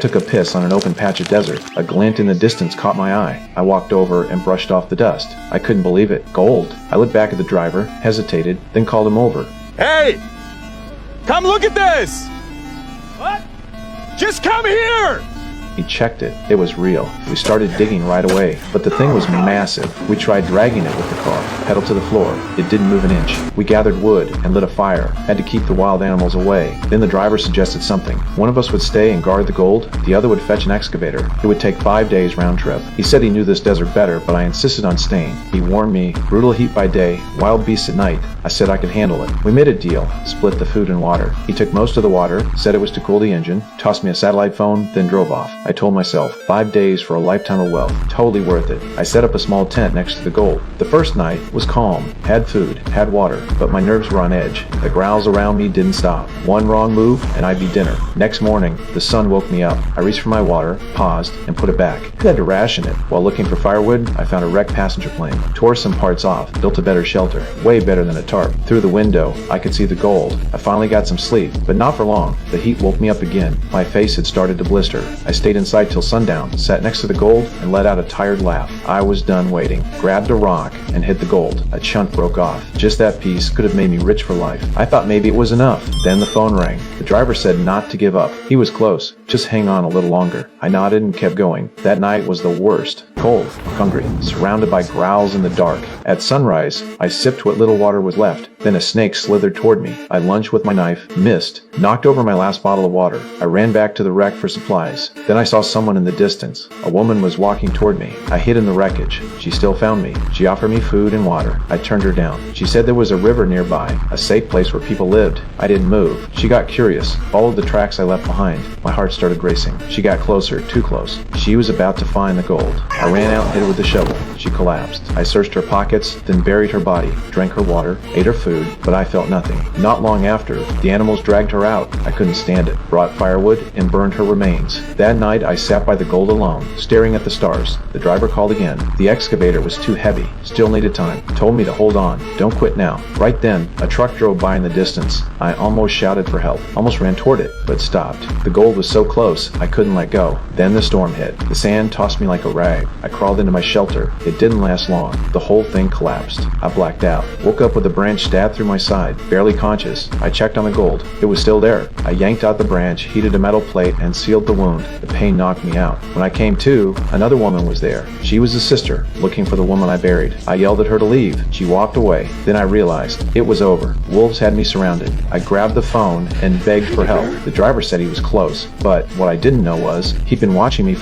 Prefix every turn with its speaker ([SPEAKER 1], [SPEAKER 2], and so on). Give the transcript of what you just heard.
[SPEAKER 1] took a piss on an open patch of desert. A glint in the distance caught my eye. I walked over and brushed off the dust. I couldn't believe it. Gold. I looked back at the driver, hesitated, then called him over.
[SPEAKER 2] Hey! Come look at this! What? Just come here!
[SPEAKER 1] He checked it. It was real. We started digging right away, but the thing was massive. We tried dragging it with the car, pedal to the floor. It didn't move an inch. We gathered wood and lit a fire, had to keep the wild animals away. Then the driver suggested something. One of us would stay and guard the gold, the other would fetch an excavator. It would take 5 days round trip. He said he knew this desert better, but I insisted on staying. He warned me, brutal heat by day, wild beasts at night. I said I could handle it. We made a deal, split the food and water. He took most of the water, said it was to cool the engine, tossed me a satellite phone, then drove off. I told myself, 5 days for a lifetime of wealth. Totally worth it. I set up a small tent next to the gold. The first night was calm, had food, had water, but my nerves were on edge. The growls around me didn't stop. One wrong move and I'd be dinner. Next morning, the sun woke me up. I reached for my water, paused, and put it back. I had to ration it. While looking for firewood, I found a wrecked passenger plane, tore some parts off, built a better shelter, way better than a tarp. Through the window, I could see the gold. I finally got some sleep, but not for long. The heat woke me up again. My face had started to blister. I stayed inside till sundown, sat next to the gold, and let out a tired laugh. I was done waiting. Grabbed a rock and hit the gold. A chunk broke off. Just that piece could have made me rich for life. I thought maybe it was enough. Then the phone rang. The driver said not to give up. He was close. Just hang on a little longer. I nodded and kept going. That night was the worst. Cold, hungry, surrounded by growls in the dark. At sunrise, I sipped what little water was left. Then a snake slithered toward me. I lunged with my knife, missed, knocked over my last bottle of water. I ran back to the wreck for supplies. Then I saw someone in the distance. A woman was walking toward me. I hid in the wreckage. She still found me. She offered me food and water. I turned her down. She said there was a river nearby, a safe place where people lived. I didn't move. She got curious, followed the tracks I left behind. My heart started racing. She got closer, too close. She was about to find the gold. I ran out and hit her with the shovel. She collapsed. I searched her pockets, then buried her body, drank her water, ate her food, but I felt nothing. Not long after, the animals dragged her out. I couldn't stand it. Brought firewood and burned her remains. That night I sat by the gold alone, staring at the stars. The driver called again. The excavator was too heavy. Still needed time. Told me to hold on. Don't quit now. Right then, a truck drove by in the distance. I almost shouted for help. Almost ran toward it, but stopped. The gold was so close, I couldn't let go. Then the storm hit. The sand tossed me like a rag. I crawled into my shelter. It didn't last long. The whole thing collapsed. I blacked out. Woke up with a branch stabbed through my side. Barely conscious. I checked on the gold. It was still there. I yanked out the branch, heated a metal plate, and sealed the wound. The pain knocked me out. When I came to, another woman was there. She was a sister, looking for the woman I buried. I yelled at her to leave. She walked away. Then I realized it was over. Wolves had me surrounded. I grabbed the phone and begged for help. The driver said he was close, but what I didn't know was he'd been watching me